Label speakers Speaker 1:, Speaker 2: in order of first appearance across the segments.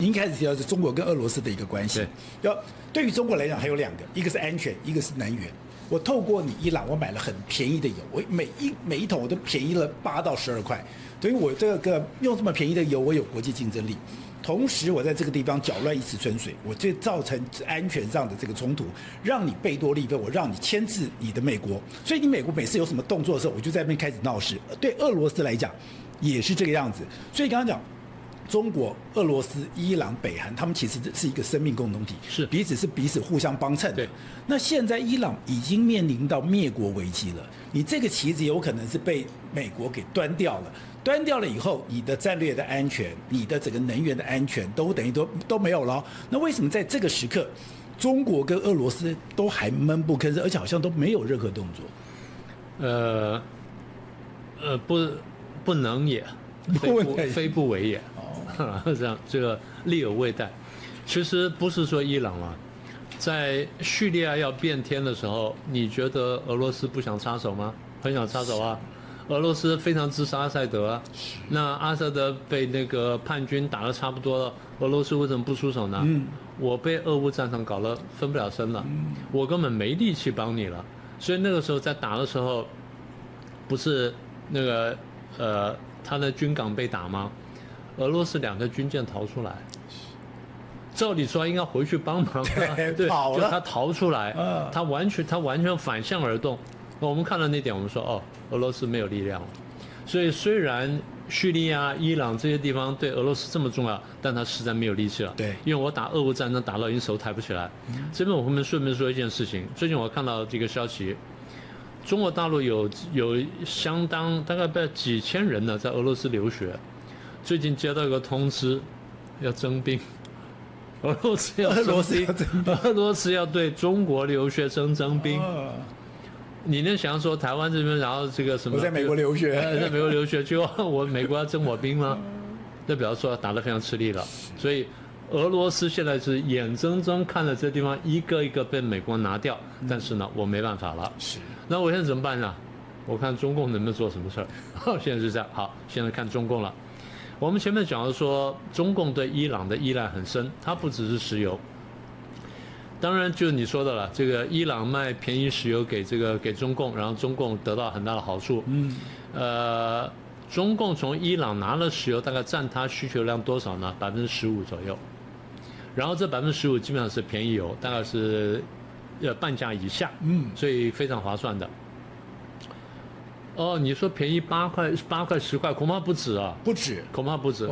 Speaker 1: 您開始提到是中國跟俄羅斯的一個關係。對於中國來講，還有兩個，一個是安全，一個是能源。我透過你伊朗，我買了很便宜的油，我每一桶我都便宜了8到12塊，所以我這個用這麼便宜的油，我有國際競爭力。同時，我在這個地方攪亂一池春水，我就造成安全上的這個衝突，讓你貝多利分，我讓你牽制你的美國。所以你美國每次有什麼動作的時候，我就在那邊開始鬧事。對俄羅斯來講，也是這個樣子。所以剛剛講。中國、俄羅斯、伊朗、北韓，他們其實是一個生命共同體，是彼此互相幫襯的。那現在伊朗已經面臨到滅國危機了，你這個棋子有可能是被美國給端掉了。端掉了以後，你的戰略的安全、你的整個能源的安全都等於都沒有了。那為什麼在這個時刻，中國跟俄羅斯都還悶不吭聲，而且好像都沒有任何動作？
Speaker 2: 不能也，非不為也。這個力有未逮。其實不是說伊朗啊，在敘利亞要變天的時候，你覺得俄羅斯不想插手嗎？很想插手啊。俄羅斯非常支持阿薩德啊。那阿薩德被那個叛軍打得差不多了，俄羅斯為什麼不出手呢？我被俄烏戰場搞得分不了身了，我根本沒力氣幫你了。所以那個時候在打的時候，不是那個他的軍港被打嗎？俄羅斯2個軍艦逃出來，照理說應該回去幫忙，對，就他逃出來，他完全反向而動。我們看到那點，我們說哦，俄羅斯沒有力量了。所以雖然敘利亞、伊朗這些地方對俄羅斯這麼重要，但他實在沒有力氣了。對，因為我打俄烏戰爭打到已經手抬不起來。這邊我後面順便說一件事情，最近我看到這個消息，中國大陸有相當大概幾千人呢，在俄羅斯留學。最近接到一個通知，要徵兵，俄羅斯要對中國留學生徵兵。你能想說台灣這邊，然後這個什麼？我在美國留學，在美國留學，就我美國要徵我兵嗎？那表示說打得非常吃力了。所以俄羅斯現在是眼睜睜看着這地方一個一個被美國拿掉，但是呢，我沒辦法了。是，那我現在怎麼辦呢？我看中共能不能做什麼事兒？現在是這樣。好，現在看中共了。我們前面講的說，中共對伊朗的依賴很深，它不只是石油。當然，就你說的了，這個伊朗賣便宜石油給中共，然後中共得到很大的好處。中共從伊朗拿了石油，大概佔它需求量多少呢？15%左右。然後這15%基本上是便宜油，大概是半價以下。所以非常划算的。哦，你說便宜8塊10塊，恐怕不止啊！不止，恐怕不止。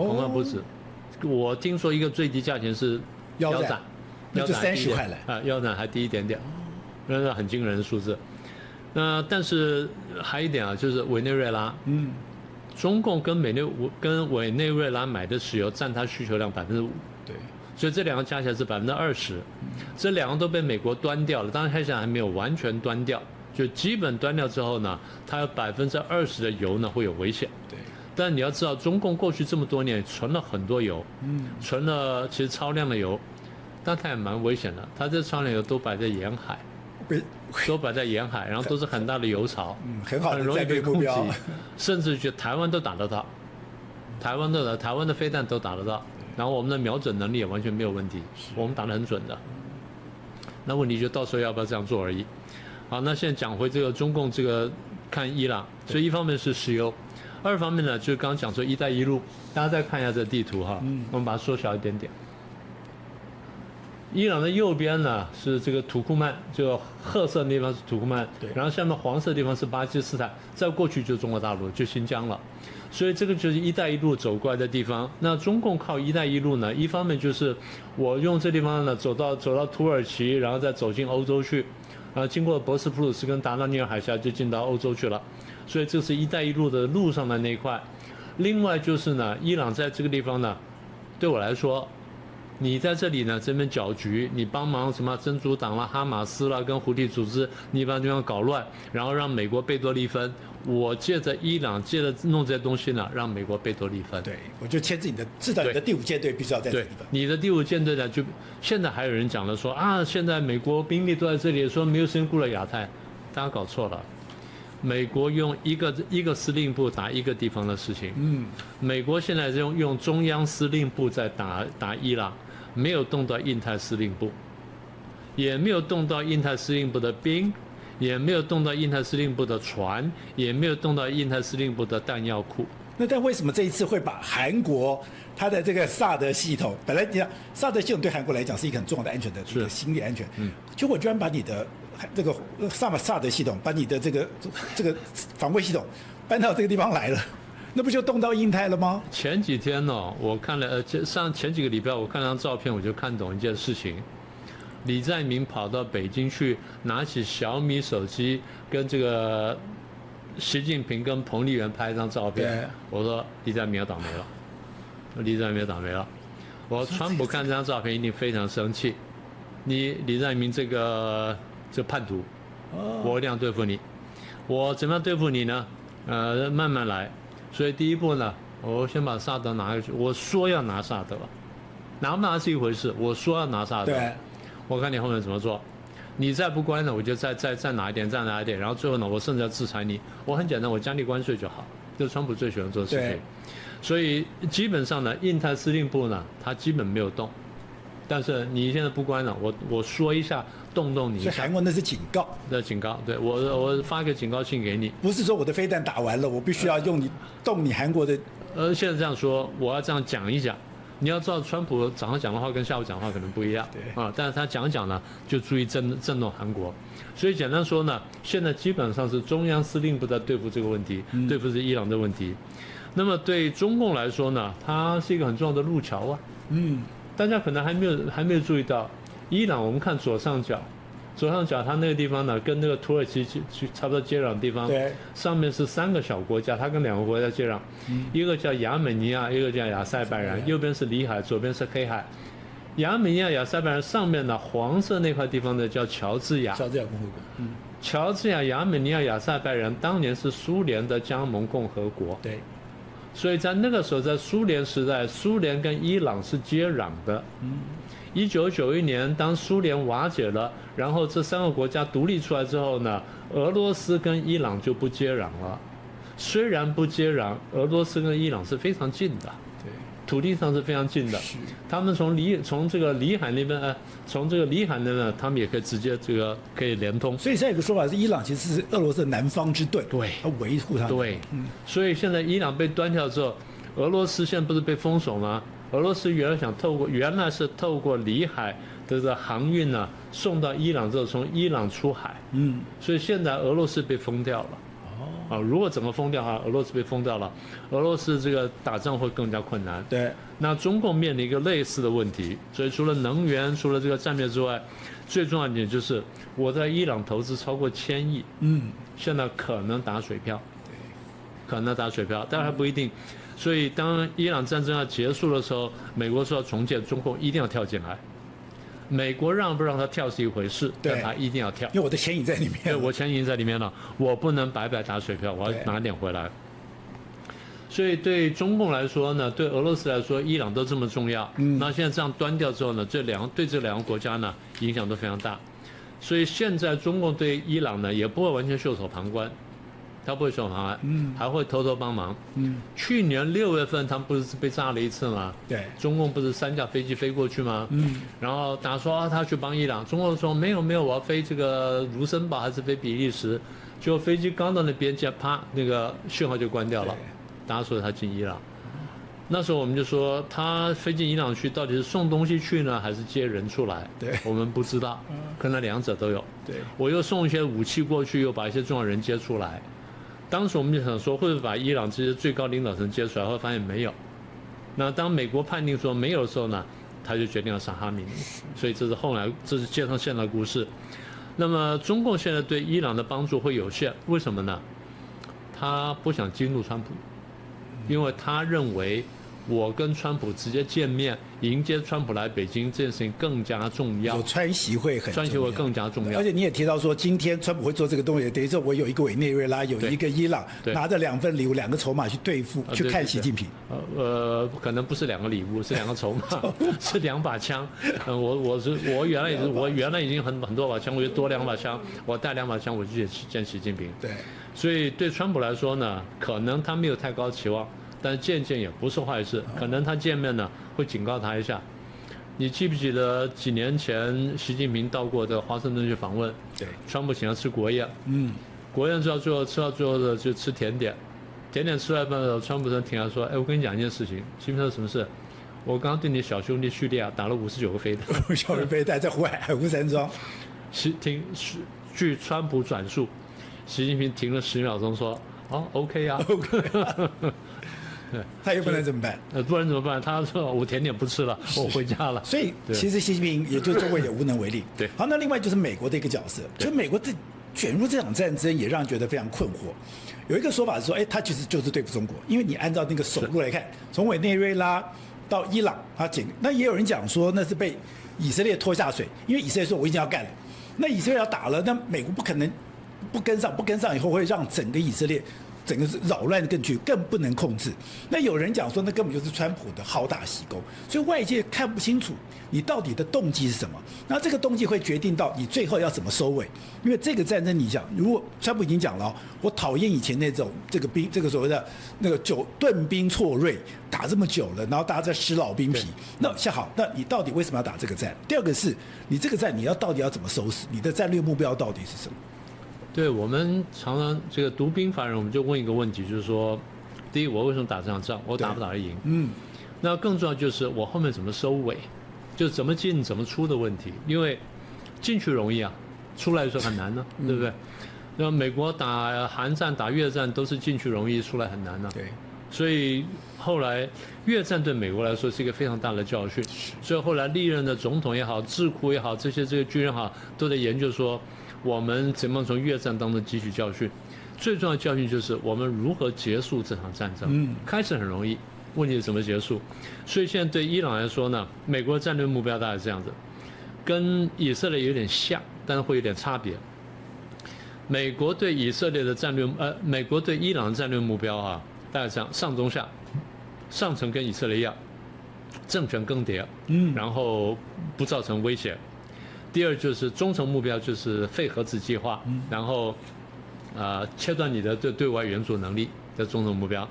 Speaker 2: 我聽說一個最低價錢是腰斬，那就30塊了啊，腰斬還低一點點，那是很驚人的數字。但是還有一點啊，就是委內瑞拉，中共跟委內瑞拉買的石油佔它需求量5%，對，所以這兩個加起來是20%，這兩個都被美國端掉了，當然現在還沒有完全端掉。就基本端掉之後呢，它有20%的油呢會有危險。對，但你要知道，中共過去這麼多年存了很多油，存了其實超量的油，但它也蠻危險的。它這超量油都擺在沿海，然後都是很大的油槽，很容易被攻擊，甚至就台灣都打得到，台灣的飛彈都打得到，然後我們的瞄準能力也完全沒有問題，我們打得很準的。那問題就到時候要不要這樣做而已。好，那現在講回這個中共這個看伊朗，所以一方面是石油，二方面呢就是剛剛講說一帶一路，大家再看一下這地圖哈，我們把它縮小一點點。伊朗的右邊呢是這個土庫曼，就褐色的地方是土庫曼，然後下面黃色的地方是巴基斯坦，再過去就是中國大陸，就新疆了。所以這個就是一帶一路走過來的地方。那中共靠一帶一路呢，一方面就是我用這地方呢走到土耳其，然後再走進歐洲去。經過博斯普魯斯跟達達尼爾海峽就進到歐洲去了，所以這是一帶一路的路上的那一塊。另外就是呢，伊朗在這個地方呢，對我來說，你在這裡呢這邊攪局，你幫忙什麼真主黨啦、哈馬斯啦跟胡提組織，你把地方搞亂，然後讓美國貝多利分。我借着伊朗借着弄這些東西呢，讓美國貝多利分。對，我就牽制你的，至少你的第5艦隊必須要在這裡。對，你的第5艦隊呢，就現在還有人講了說啊，現在美國兵力都在這裡，說沒有時間顧了亞太，大家搞錯了。美國用一個司令部打一個地方的事情。美國現在用中央司令部在打伊朗，沒有動到印太司令部，也沒有動到印太司令部的兵，也沒有動到印太司令部的船，也沒有動到印太司令部的彈藥庫。
Speaker 1: 那但為什麼這一次會把韓國它的這個薩德系統，本來你講薩德系統對韓國來講是一個很重要的安全的這個心理安全，結果居然把你的這個薩德系統，把你的這個防衛系統搬到這個地方來了，那不就動到印太了嗎？
Speaker 2: 前幾天呢，我看了前幾個禮拜我看了張照片，我就看懂一件事情。李在明跑到北京去，拿起小米手機跟這個習近平跟彭麗媛拍一張照片。我說李在明要倒霉了，李在明要倒霉了。我說川普看這張照片一定非常生氣，你李在明這叛徒，我一定要對付你。我怎麼樣對付你呢？慢慢來。所以第一步呢，我先把薩德拿下去。我說要拿薩德，拿不拿是一回事。我說要拿薩德，我看你後面怎麼做。你再不乖呢，我就再拿一點，再拿一點，然後最後呢，我甚至要制裁你。我很簡單，我降低關稅就好，這是川普最喜歡做的事情。所以基本上呢，印太司令部呢，他基本沒有動。但是你現在不乖了，我說一下，動你一下。
Speaker 1: 所以韓國那是警告。
Speaker 2: 那警告，對，我發個警告信給你。
Speaker 1: 不是說我的飛彈打完了，我必須要用動你韓國的。
Speaker 2: 現在這樣說，我要這樣講一講。你要知道，川普早上講的話跟下午講的話可能不一樣，但是他講呢，就注意震動韓國。所以簡單說呢，現在基本上是中央司令部在對付這個問題，對付是伊朗的問題。那麼對中共來說呢，它是一個很重要的路橋啊。大家可能還沒有注意到，伊朗我們看左上角它那個地方呢，跟那個土耳其差不多接壤的地方，上面是3個小國家，它跟2個國家接壤，一個叫亞美尼亞，一個叫亞塞拜然，右邊是里海，左邊是黑海。亞美尼亞、亞塞拜然上面呢，黃色那塊地方呢叫喬治亞共和國。喬治亞、亞美尼亞、亞塞拜然當年是蘇聯的加盟共和國。對。所以在那個時候，在蘇聯時代，蘇聯跟伊朗是接壤的。1991年，當蘇聯瓦解了，然後這3個國家獨立出來之後呢，俄羅斯跟伊朗就不接壤了。雖然不接壤，俄羅斯跟伊朗是非常近的，土地上是非常近的。他們從這個里海那邊，從這個里海那邊，他們也可以直接可以連通。
Speaker 1: 所以現在有個說法是，伊朗其實是俄羅斯的南方之盾，
Speaker 2: 對，
Speaker 1: 要維護它。
Speaker 2: 對，所以現在伊朗被端掉之後，俄羅斯現在不是被封鎖嗎？俄羅斯原來是透過里海的這個航運呢，送到伊朗之後，從伊朗出海。所以現在俄羅斯被封掉了。如果整個封掉的話，俄羅斯被封掉了，俄羅斯這個打仗會更加困難。对，那中共面臨一個類似的問題，所以除了能源，除了這個戰略之外，最重要的一點就是我在伊朗投資超過1000億，現在可能打水漂，可能打水漂，但還不一定。所以當伊朗戰爭要結束的時候，美國說要重建，中共一定要跳進來。美國讓不讓他跳是一回事，但他一定要跳，
Speaker 1: 因為我的錢已經在裡面。
Speaker 2: 對，我錢已經在裡面了，我不能白白打水漂，我要拿點回來。所以對中共來說呢，對俄羅斯來說，伊朗都這麼重要。那現在這樣端掉之後呢，對這兩個國家呢影響都非常大。所以現在中共對伊朗呢也不會完全袖手旁觀。他不會袖手旁觀，還會偷偷幫忙。去年6月份他們不是被炸了一次嗎？對，中共不是3架飛機飛過去嗎？然後大家說他去幫伊朗，中共說沒有，我要飛這個盧森堡還是飛比利時，結果飛機剛到那邊界，啪，那個訊號就關掉了。大家說他進伊朗，那時候我們就說他飛進伊朗去，到底是送東西去呢，還是接人出來？對，我們不知道，可能2者都有。對，我又送一些武器過去，又把一些重要人接出來。當時我們就想說，會不會把伊朗這些最高領導層接出來？後來發現沒有。那當美國判定說沒有的時候呢，他就決定要殺哈梅內。所以這是接上線的故事。那麼中共現在對伊朗的幫助會有限，為什麼呢？他不想激怒川普，因為他認為我跟川普直接見面，迎接川普來北京這件事情更加重要。
Speaker 1: 有川習會很重要，
Speaker 2: 川習會更加重要。
Speaker 1: 而且你也提到說，今天川普會做這個動作，等於說我有一個委內瑞拉，有一個伊朗，拿着2份禮物、2個籌碼去對付、去看習近平。
Speaker 2: 可能不是2個禮物，是2個籌碼，是2把槍。我原來已經很多把槍，我就多2把槍，我帶2把槍我去見習近平。
Speaker 1: 對，所
Speaker 2: 以對川普來說呢，可能他沒有太高期望。但見也不是壞事，可能他見面呢會警告他一下。你記不記得幾年前習近平到過的華盛頓去訪問？
Speaker 1: 對，
Speaker 2: 川普請他吃國宴，國宴吃到最後的就吃甜點，甜點吃到一半的時候，川普停下說：“哎，我跟你講一件事情，習近平說什麼事？我剛剛對你小兄弟敘利亞打了59個飛彈，
Speaker 1: 小個飛彈在海湖山莊。”
Speaker 2: 據川普轉述，習近平停了10秒鐘說：“哦 ，OK 啊
Speaker 1: ，OK 啊。”他又不能怎麼辦？
Speaker 2: 不然怎麼辦？他說我甜點不吃了，我回家了。
Speaker 1: 所以其實習近平也就中國也無能為力。
Speaker 2: 對。
Speaker 1: 好，那另外就是美國的一個角色，就美國捲入這場戰爭也讓人覺得非常困惑。有一個說法是說，他其實就是對付中國，因為你按照那個首路來看，從委內瑞拉到伊朗，那也有人講說那是被以色列拖下水，因為以色列說我已經要幹了，那以色列要打了，那美國不可能不跟上以後會讓整個以色列。整個是擾亂更不能控制。那有人講說，那根本就是川普的好大喜功，所以外界看不清楚你到底的動機是什麼。那這個動機會決定到你最後要怎麼收尾。因為這個戰爭，你想，如果川普已經講了，我討厭以前那種這個所謂的那個頓兵錯銳，打這麼久了，然後大家在失老兵疲。那好，那你到底為什麼要打這個戰？第二個是你這個戰你到底要怎麼收拾？你的戰略目標到底是什麼？
Speaker 2: 對，我們常常這個讀兵法人，我們就問一個問題，就是說，第一，我為什麼打這場仗？我打不打得贏？那更重要就是我後面怎麼收尾，就怎麼進怎麼出的問題。因為進去容易啊，出來的時候很難呢，對不對？那美國打韓戰、打越戰都是進去容易，出來很難呢。
Speaker 1: 對。
Speaker 2: 所以後來越戰對美國來說是一個非常大的教訓。所以後來歷任的總統也好、智庫也好，這個軍人也好，都在研究說，我們怎麼從越戰當中汲取教訓？最重要的教訓就是我們如何結束這場戰爭。開始很容易，問題是怎麼結束？所以現在對伊朗來說呢，美國的戰略目標大概是這樣子，跟以色列有點像，但是會有點差別。美國對以色列的戰略，美國對伊朗的戰略目標啊，大概這樣：上中下，上層跟以色列一樣，政權更迭，然後不造成威脅。第二就是中程目標，就是廢核子計劃，然後切斷你的對外援助能力的中程目標。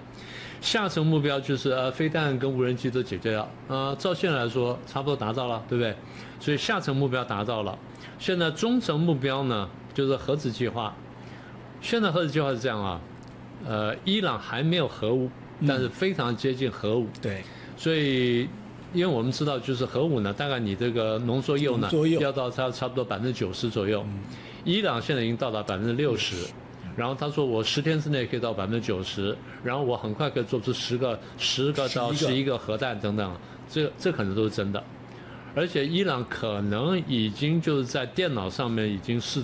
Speaker 2: 下層目標就是飛彈跟無人機都解決了，照現在來說差不多達到了，對不對？所以下層目標達到了。現在中程目標呢，就是核子計劃。現在核子計劃是這樣啊，伊朗還沒有核武，但是非常接近核武。
Speaker 1: 對，
Speaker 2: 所以。因為我們知道，就是核武呢，大概你這個濃縮鈾呢，要到差不多90%左右。伊朗現在已經到達60%，然後他說我10天之內可以到90%，然後我很快可以做出10個到11個核彈等等，這可能都是真的。而且伊朗可能已經就是在電腦上面已經試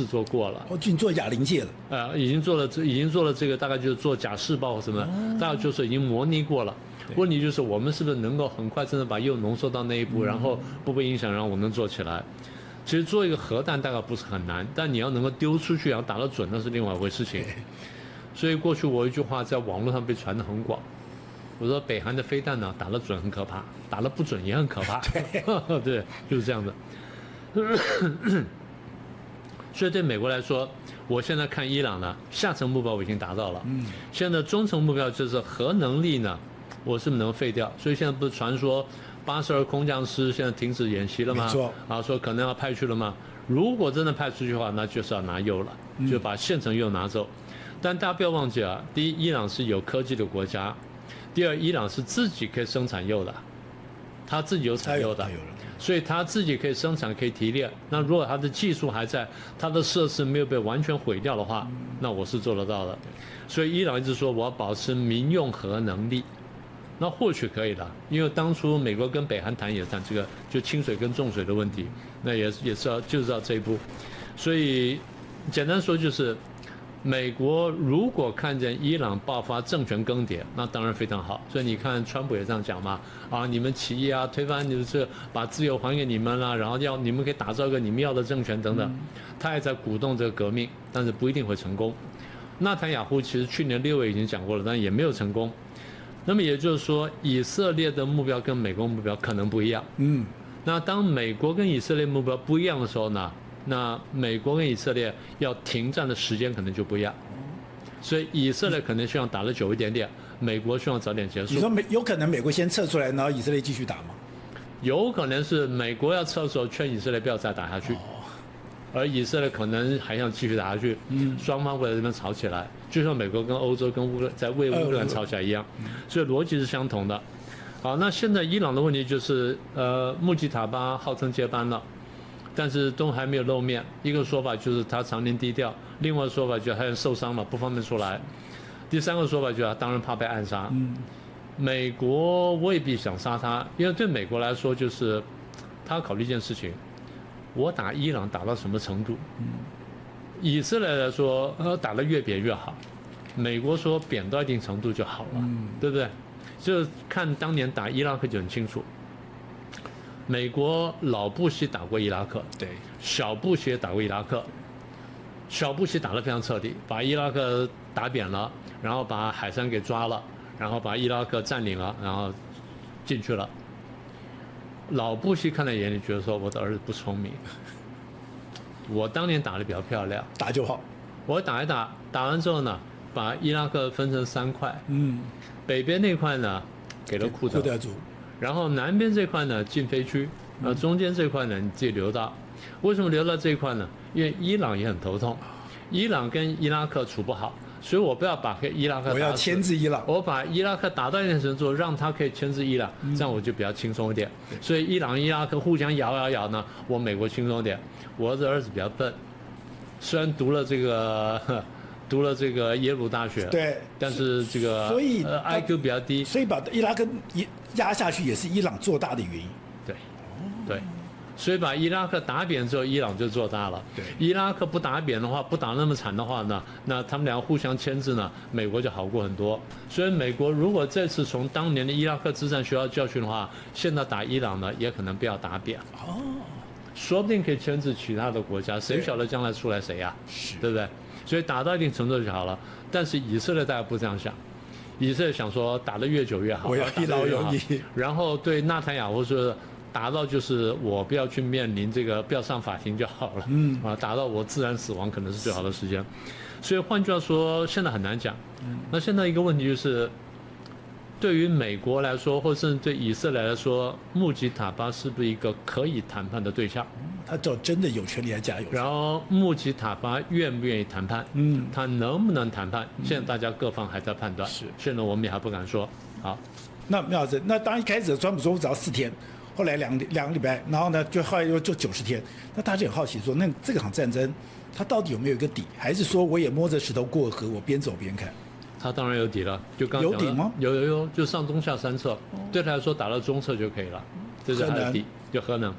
Speaker 2: 做過了。
Speaker 1: 已經做啞鈴劑了。
Speaker 2: 已經做了這個，大概就是做假試爆什麼，大概就是已經模擬過了。問題就是我們是不是能夠很快真的把鈾濃縮到那一步，然後不被影響，讓我能做起來？其實做一個核彈大概不是很難，但你要能夠丟出去，然後打得準，那是另外一回事情。所以過去我有一句話在網絡上被傳得很廣，我說北韓的飛彈呢打得準很可怕，打得不準也很可怕。對，就是這樣的。所以對美國來說，我現在看伊朗呢，下層目標我已經達到了。現在中層目標就是核能力呢。我是不是能廢掉？所以現在不是傳說82空降師現在停止演習了嗎？沒錯。說可能要派去了嗎？如果真的派出去的話，那就是要拿鈾了，就把現成鈾拿走。但大家不要忘記啊，第一，伊朗是有科技的國家；第二，伊朗是自己可以生產鈾的，他自己有產鈾的，所以他自己可以生產，可以提煉。那如果他的技術還在，他的設施沒有被完全毀掉的話，那我是做得到的。所以伊朗一直說我要保持民用核能力。那或許可以的，因為當初美國跟北韓談也談這個，就輕水跟重水的問題，那也是要就是要這一步，所以簡單說就是，美國如果看見伊朗爆發政權更迭，那當然非常好。所以你看，川普也這樣講嘛，啊，你們起義啊，推翻你這，把自由還給你們了，然後你們可以打造一個你們要的政權等等。他也在鼓動這個革命，但是不一定會成功。納坦雅胡其實去年6月已經講過了，但也沒有成功。那麼也就是說，以色列的目標跟美國目標可能不一樣。那當美國跟以色列目標不一樣的時候呢？那美國跟以色列要停戰的時間可能就不一樣，所以以色列可能希望打得久一點點，美國希望早點結束。
Speaker 1: 你說有可能美國先撤出來，然後以色列繼續打嗎？
Speaker 2: 有可能是美國要撤的時候勸以色列不要再打下去，而以色列可能還想繼續打下去，雙方會在這邊吵起來，就像美國跟歐洲跟在為烏克蘭吵起來一樣，所以邏輯是相同的。好，那現在伊朗的問題就是穆吉塔巴號稱接班了。但是都還沒有露面，一個說法就是他常年低調，另外一個說法就是他受傷了不方便出來，第三個說法就是他當然怕被暗殺。美國未必想殺他，因為對美國來說就是他要考慮一件事情，我打伊朗打到什麼程度？以色列來說打得越扁越好，美國說扁到一定程度就好了，對不對？就看當年打伊拉克就很清楚。美國老布希打過伊拉克，對，小布希也打過伊拉克，小布希打得非常徹底，把伊拉克打扁了，然後把海珊給抓了，然後把伊拉克佔領了，然後進去了。老布希看在眼裡，覺得說我的兒子不聰明，我當年打得比較漂亮，
Speaker 1: 打就好，
Speaker 2: 我打一打，打完之後呢，把伊拉克分成3塊，北邊那塊呢給了庫德族。然後南邊這塊呢禁飛區，中間這塊呢你自己留到。為什麼留到這一塊呢？因為伊朗也很頭痛，伊朗跟伊拉克處不好，所以我不要把伊拉克打死，
Speaker 1: 我要牽制伊朗，
Speaker 2: 我把伊拉克打到一定程度，讓他可以牽制伊朗，這樣我就比較輕鬆一點。所以伊朗、伊拉克互相咬呢，我美國輕鬆一點。我的兒子比較笨，雖然讀了這個耶魯大學，對，但是這個
Speaker 1: 所以
Speaker 2: IQ 比較低，
Speaker 1: 所以把伊拉克壓下去也是伊朗做大的原因。
Speaker 2: 對，所以把伊拉克打扁之後，伊朗就做大了。对，伊拉克不打扁的話，不打那麼慘的話呢，那他們倆互相牽制呢，美國就好過很多。所以美國如果這次從當年的伊拉克之戰學到教訓的話，現在打伊朗呢，也可能不要打扁。說不定可以牽制其他的國家，誰曉得將來出來誰呀？對不對？所以打到一定程度就好了。但是以色列大家不這樣想，以色列想說打得越久越好，
Speaker 1: 我要一勞永逸。
Speaker 2: 然後對納坦雅胡說，打到就是我不要去面臨這個，不要上法庭就好了。打到我自然死亡可能是最好的時間。所以換句話說，現在很難講。那現在一個問題就是，對於美國來說，或甚至對以色列來說，穆吉塔巴是不是一個可以談判的對象？
Speaker 1: 他就真的有權利來加油。
Speaker 2: 然後穆吉塔巴願不願意談判？他能不能談判？現在大家各方還在判斷。是，現在我們也還不敢說。好，
Speaker 1: 那妙老師，那當一開始川普說我只要4天，後來兩個禮拜，然後呢，就後來又就90天。那大家就很好奇說，那這場戰爭它到底有沒有一個底？還是說我也摸着石頭過河，我邊走邊看？他
Speaker 2: 當然有底了，就剛剛講了，有底嗎？有，就上中下3策，對他來說打到中策就可以了，這是他的底，就核能。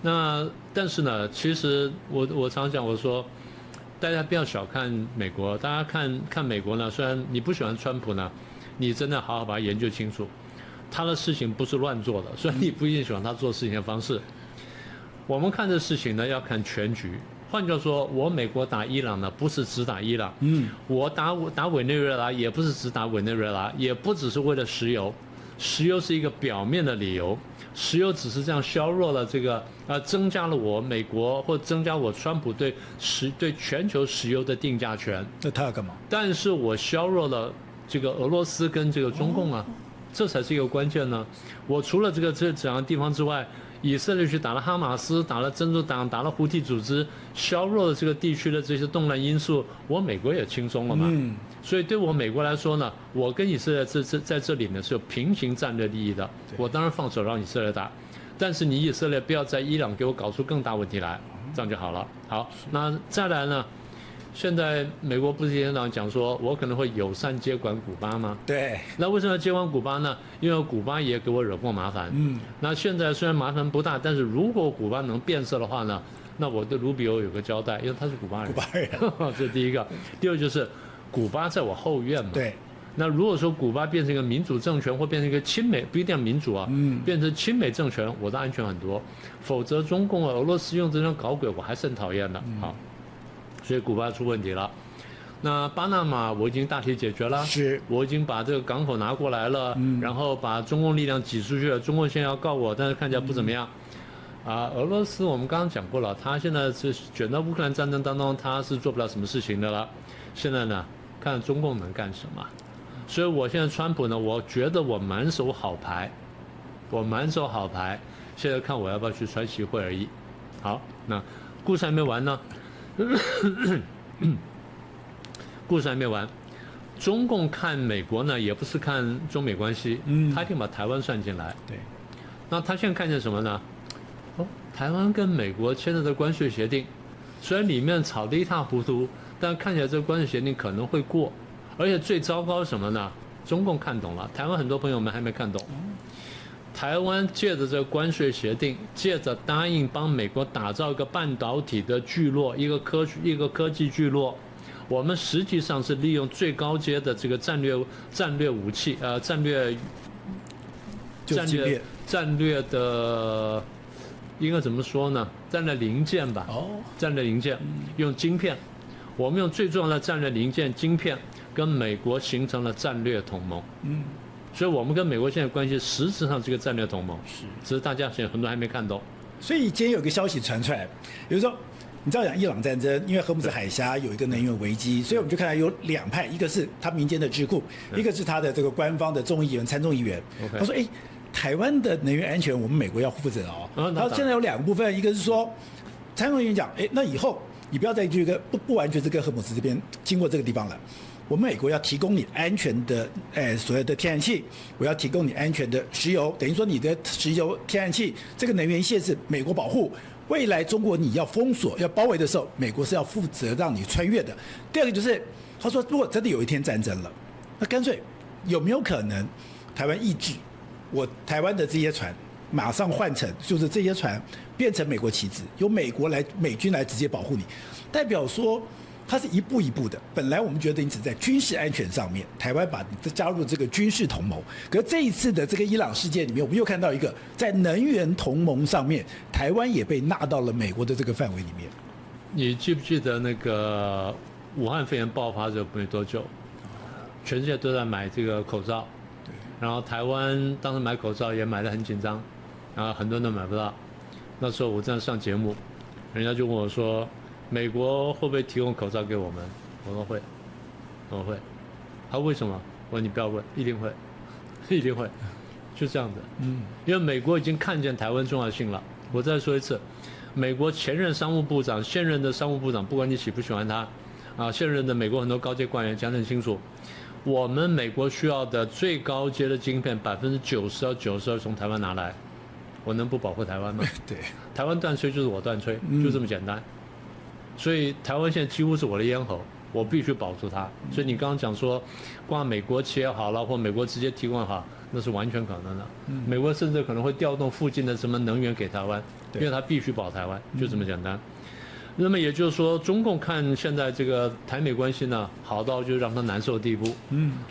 Speaker 2: 那但是呢，其實我常講，我說大家不要小看美國，大家看美國呢，雖然你不喜歡川普呢，你真的好好把它研究清楚，他的事情不是亂做的，所以你不一定喜歡他做事情的方式。我們看這事情呢，要看全局。換句話說，我美國打伊朗呢，不是只打伊朗，我打委內瑞拉也不是只打委內瑞拉，也不只是為了石油，石油是一個表面的理由，石油只是這樣削弱了這個增加了我美國或增加我川普對全球石油的定價權。
Speaker 1: 那他要幹嘛？但
Speaker 2: 是我削弱了這個俄羅斯跟這個中共啊，這才是一個關鍵呢。我除了這兩個地方之外，以色列去打了哈馬斯，打了真主黨，打了胡替組織，削弱了這個地區的這些動亂因素，我美國也輕鬆了嘛。所以對我美國來說呢，我跟以色列在這裡呢是有平行戰略利益的。我當然放手讓以色列打，但是你以色列不要在伊朗給我搞出更大問題來，這樣就好了。好，那再來呢？現在美國不是經常講說，我可能會友善接管古巴嗎？對。那為什麼要接管古巴呢？因為古巴也給我惹過麻煩。那現在雖然麻煩不大，但是如果古巴能變色的話呢，那我對盧比歐有個交代，因為他是古巴人。
Speaker 1: 古巴人，
Speaker 2: 這是第一個。第二就是古巴在我後院嘛。
Speaker 1: 對。
Speaker 2: 那如果說古巴變成一個民主政權，或變成一個親美，不一定要民主啊，變成親美政權，我的安全很多。否則中共俄羅斯用這種搞鬼，我還是很討厭的。好，所以古巴出問題了。那巴拿馬我已經大體解決了，
Speaker 1: 是
Speaker 2: 我已經把這個港口拿過來了，然後把中共力量擠出去了。中共現在要告我，但是看起來不怎麼樣。俄羅斯我們剛剛講過了，他現在是捲到烏克蘭戰爭當中，他是做不了什麼事情的了。現在呢，看中共能幹什麼。所以我現在川普呢，我覺得我滿手好牌，現在看我要不要去川習會而已。好，那故事還沒完呢。故事還沒完，中共看美國呢，也不是看中美關係，他一定把台灣算進來。
Speaker 1: 對，
Speaker 2: 那他現在看見什麼呢？台灣跟美國簽的這關稅協定，雖然裡面吵得一塌糊塗，但看起來這個關稅協定可能會過。而且最糟糕是什麼呢？中共看懂了，台灣很多朋友們還沒看懂。台灣借着這個關稅協定，借着答應幫美國打造一個半導體的聚落，一個科技聚落，我們實際上是利用最高階的這個戰略武器，戰略的應該怎麼說呢？戰略零件吧。戰略零件用晶片，我們用最重要的戰略零件晶片。跟美國形成了戰略同盟，所以我們跟美國現在關係實質上是個戰略同盟，只是大家現在很多還沒看懂。
Speaker 1: 所以今天有個消息傳出來，比如說你知道講伊朗戰爭，因為荷姆斯海峽有一個能源危機，所以我們就看到有兩派，一個是他民間的智庫，一個是他的這個官方的眾議員、參眾議員。他說：“台灣的能源安全我們美國要負責哦。”然後現在有兩個部分，一個是說參眾議員講：“那以後你不要再這個不完全是跟荷姆斯這邊經過這個地方了。”我們美國要提供你安全的，所謂的天然氣，我要提供你安全的石油，等於說你的石油、天然氣這個能源線是美國保護。未來中國你要封鎖、要包圍的時候，美國是要負責讓你穿越的。第二個就是，他說如果真的有一天戰爭了，那乾脆有沒有可能台灣意志，我台灣的這些船馬上換成，就是這些船變成美國旗幟，由美軍來直接保護你，代表說。它是一步一步的。本來我們覺得你只在軍事安全上面，台灣把你加入這個軍事同盟。可是這一次的這個伊朗事件裡面，我們又看到一個在能源同盟上面，台灣也被納到了美國的這個範圍裡面。
Speaker 2: 你記不記得那個武漢肺炎爆發這沒多久，全世界都在買這個口罩，然後台灣當時買口罩也買得很緊張，然後很多人都買不到。那時候我正在上節目，人家就問我說，美國會不會提供口罩給我們？我說會，我會。他為什麼？我說你不要問，一定會，一定會，就這樣的。因為美國已經看見台灣重要性了。我再說一次，美國前任商務部長、現任的商務部長，不管你喜不喜歡他，現任的美國很多高階官員講得很清楚，我們美國需要的最高階的晶片，92%從台灣拿來，我能不保護台灣嗎？
Speaker 1: 對，
Speaker 2: 台灣斷炊就是我斷炊，就這麼簡單。所以台灣現在幾乎是我的咽喉，我必須保住它。所以你剛剛講說，掛美國切好了，或美國直接提供好，那是完全可能的。美國甚至可能會調動附近的什麼能源給台灣，因為它必須保台灣，就這麼簡單。那麼也就是說，中共看現在這個台美關係呢，好到就讓他難受的地步。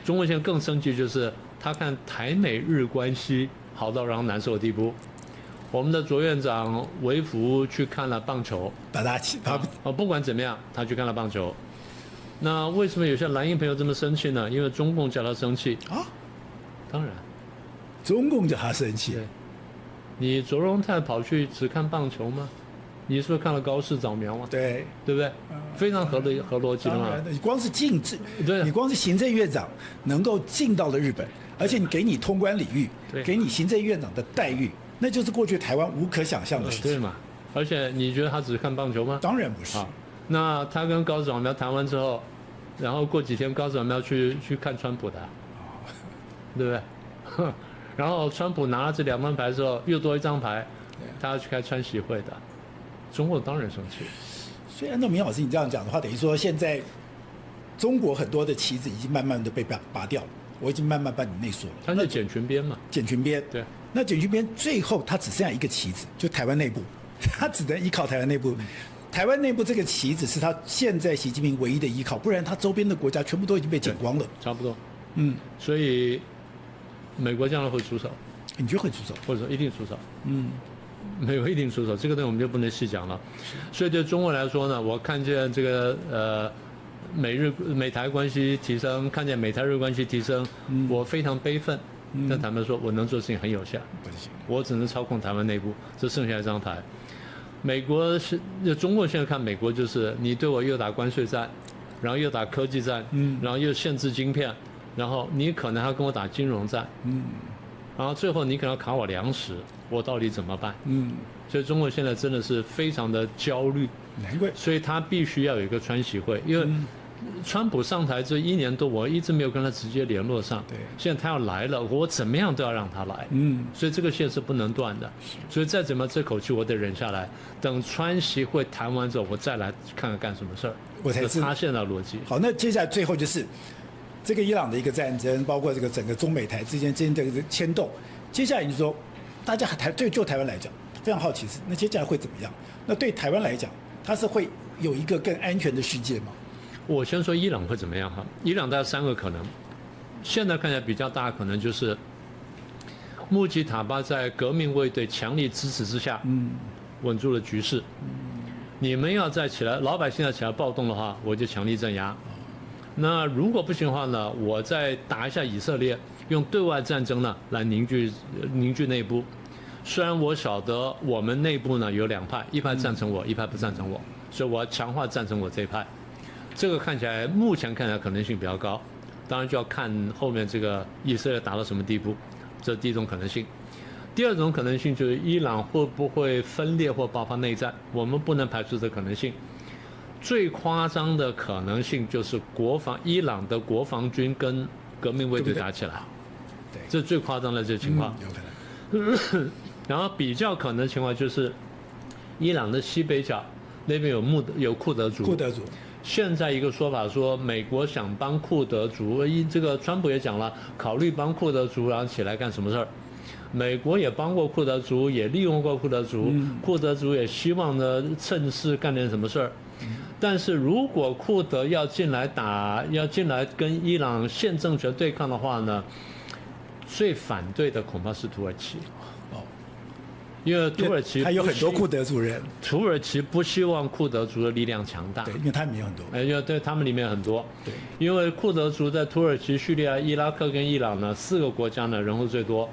Speaker 2: 中共現在更生氣，就是他看台美日關係好到讓他難受的地步。我們的卓院長微服去看了棒球，不管怎麼樣，他去看了棒球。那為什麼有些藍營朋友這麼生氣呢？因為中共叫他生氣啊。當然，
Speaker 1: 中共叫他生氣。
Speaker 2: 對，你卓榮泰跑去只看棒球嗎？你是不是看了高市早苗嗎？
Speaker 1: 對，
Speaker 2: 對不對？非常合邏輯的嘛。
Speaker 1: 你光是禁止，
Speaker 2: 對，
Speaker 1: 你光是行政院長能夠進到了日本，而且你給你通關禮遇，給你行政院長的待遇。那就是過去台灣無可想象的事情，
Speaker 2: 對嘛？而且你覺得他只是看棒球嗎？
Speaker 1: 當然不是。
Speaker 2: 那他跟高市早苗談完之後，然後過幾天高市早苗去看川普的，對不對？然後川普拿了這2張牌之後，又多一張牌，他要去開川習會的，中國當然生氣。
Speaker 1: 所以按照明老師你這樣講的話，等於說現在中國很多的旗子已經慢慢的被拔掉了，我已經慢慢把你內縮了。
Speaker 2: 他是剪裙邊嘛？
Speaker 1: 剪裙邊，
Speaker 2: 對。
Speaker 1: 那剪裙邊最後它只剩下一個旗子，就台灣內部，他只能依靠台灣內部。台灣內部這個棋子是他現在習近平唯一的依靠，不然他周邊的國家全部都已經被剪光了。
Speaker 2: 差不多。所以美國將來會出手。
Speaker 1: 你覺得會出手？
Speaker 2: 或者說一定出手？美國一定出手，這個東西我們就不能細講了。所以對中國來說呢，我看見這個美台關係提升，看見美台日關係提升，我非常悲憤。但坦白說，我能做的事情很有限，我只能操控台灣內部，這剩下一張牌。美國是中國現在看美國就是你對我又打關稅戰，然後又打科技戰，然後又限制晶片，然後你可能還要跟我打金融戰，然後最後你可能要卡我糧食，我到底怎麼辦？所以中國現在真的是非常的焦慮，
Speaker 1: 難怪，
Speaker 2: 所以他必須要有一個川習會，因為川普上台這1年多，我一直沒有跟他直接聯絡上。
Speaker 1: 對，
Speaker 2: 現在他要來了，我怎麼樣都要讓他來。所以這個線是不能斷的。所以再怎麼這口氣我得忍下來，等川習會談完之後，我再來看看幹什麼事兒。
Speaker 1: 我才知道他
Speaker 2: 現在的邏輯。
Speaker 1: 好，那接下來最後就是這個伊朗的一個戰爭，包括這個整個中美台之間的牽動。接下來你說，大家就台灣來講，非常好奇是那接下來會怎麼樣？那對台灣來講，它是會有一個更安全的世界嗎？
Speaker 2: 我先說伊朗會怎麼樣哈？伊朗大概3個可能，現在看起來比較大的可能就是穆吉塔巴在革命衛隊強力支持之下，穩住了局勢。你們要再起來，老百姓要起來暴動的話，我就強力鎮壓。那如果不行的話呢，我再打一下以色列，用對外戰爭呢來凝聚內部。雖然我曉得我們內部呢有2派，一派贊成我，一派不贊成我，所以我要強化贊成我這一派。這個看起來目前看起來可能性比較高，當然就要看後面這個以色列達到什麼地步，這是第一種可能性。第二種可能性就是伊朗會不會分裂或爆發內戰，我們不能排除這個可能性。最誇張的可能性就是伊朗的國防軍跟革命衛隊打起來，
Speaker 1: 對，
Speaker 2: 這是最誇張的這個情況。
Speaker 1: 有可能。
Speaker 2: 然後比較可能的情況就是伊朗的西北角那邊有庫德族。現在一個說法說，美國想幫庫德族，這個川普也講了，考慮幫庫德族，然後起來幹什麼事兒？美國也幫過庫德族，也利用過庫德族，庫德族也希望呢趁勢幹點什麼事兒。但是如果庫德要進來跟伊朗現政權對抗的話呢，最反對的恐怕是土耳其。因為土耳其
Speaker 1: 還有很多庫德族人，
Speaker 2: 土耳其不希望庫德族的力量強大，
Speaker 1: 對，因為他們也有很多，
Speaker 2: 因為對他們裡面很多，
Speaker 1: 對，
Speaker 2: 因為庫德族在土耳其、敘利亞、伊拉克跟伊朗呢4個國家呢人口最多，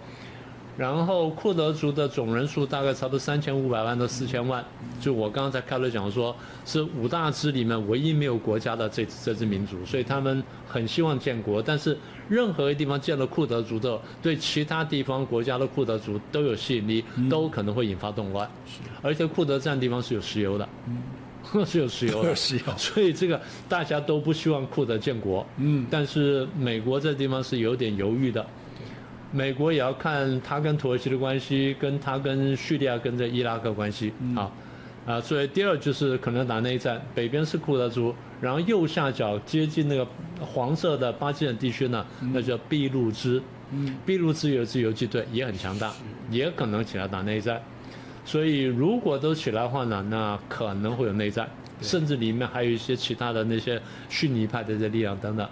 Speaker 2: 然後庫德族的總人數大概差不多3500萬到4000萬，就我剛剛在開頭講說，是5大支裡面唯一沒有國家的這支民族，所以他們很希望建國，但是任何一地方建了庫德族的，對其他地方國家的庫德族都有吸引力，都可能會引發動亂，而且庫德這樣的地方是有石油的，是有石油的，所以這個大家都不希望庫德建國，但是美國這地方是有點猶豫的。美國也要看他跟土耳其的關係，跟他跟敘利亞跟這伊拉克關係。好，所以第二就是可能打內戰，北邊是庫德族，然後右下角接近那個黃色的巴基斯坦地區呢，那叫俾路支。俾路支有一支游擊隊也很強大，也可能起來打內戰。所以如果都起來的話呢，那可能會有內戰，甚至裡面還有一些其他的那些遜尼派的這力量等等。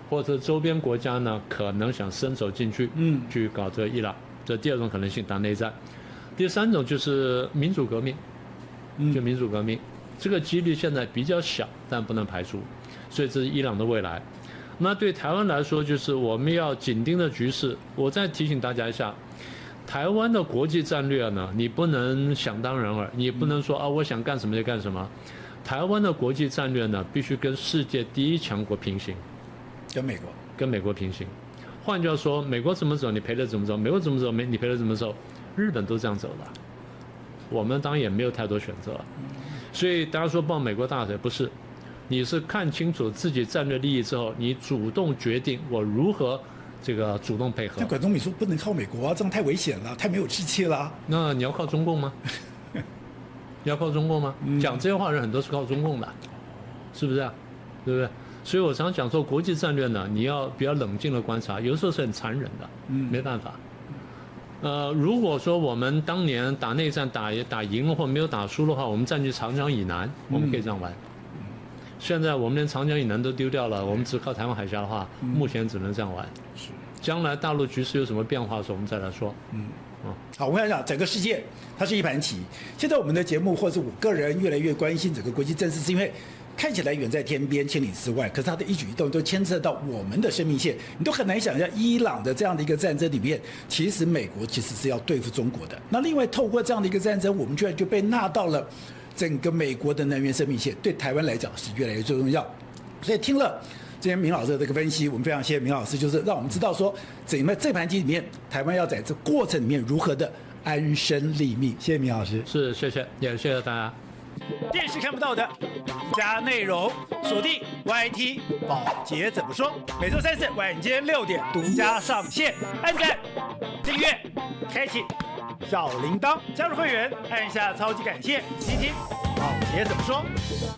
Speaker 2: 或者周邊國家呢，可能想伸手進去，去搞這個伊朗，這第二種可能性打內戰。第三種就是民主革命，就民主革命，這個幾率現在比較小，但不能排除，所以這是伊朗的未來。那對台灣來說，就是我們要緊盯的局勢。我再提醒大家一下，台灣的國際戰略呢，你不能想當然耳，你不能說啊，我想幹什麼就幹什麼。台灣的國際戰略呢，必須跟世界第1強國平行。跟美國平行，換句話說，美國怎麼走，你陪着怎麼走；美國怎麼走，你陪着怎麼走。日本都這樣走的，我們當然也沒有太多選擇。所以大家說抱美國大腿，不是，你是看清楚自己戰略利益之後，你主動決定我如何這個主動配合。
Speaker 1: 但管中閔說不能靠美國啊，這樣太危險了，太沒有志氣了。
Speaker 2: 那你要靠中共嗎？你要靠中共嗎？講這些話的人很多是靠中共的，是不是啊？對不對？所以我常講說，國際戰略呢，你要比較冷靜的觀察，有時候是很殘忍的，沒辦法。如果說我們當年打內戰打贏了或沒有打輸的話，我們占據長江以南，我們可以這樣玩。現在我們連長江以南都丟掉了，我們只靠台灣海峽的話，目前只能這樣玩。是，將來大陸局勢有什麼變化的時候，我們再來說。
Speaker 1: 好，我想講整個世界它是一盤棋。現在我們的節目或者我個人越來越關心整個國際政治，是因為看起來遠在天邊千里之外，可是它的一舉一動都牽涉到我們的生命線，你都很難想象伊朗的這樣的一個戰爭裡面，其實美國其實是要對付中國的。那另外透過這樣的一個戰爭，我們居然就被納到了整個美國的能源生命線，對台灣來講是越來越重要。所以听了今天明老師的這個分析，我們非常謝謝明老師，就是讓我們知道說，整個這盤棋裡面，台灣要在這過程裡面如何的安身立命。謝謝明老師，
Speaker 2: 是謝謝，也謝謝大家。
Speaker 1: 電視看不到的獨家內容，鎖定 YT 寶傑怎麼說，每週3、4晚間6點獨家上線，按讚、訂閱、開啟小鈴鐺，加入會員按下超級感謝，聽聽寶傑怎麼說。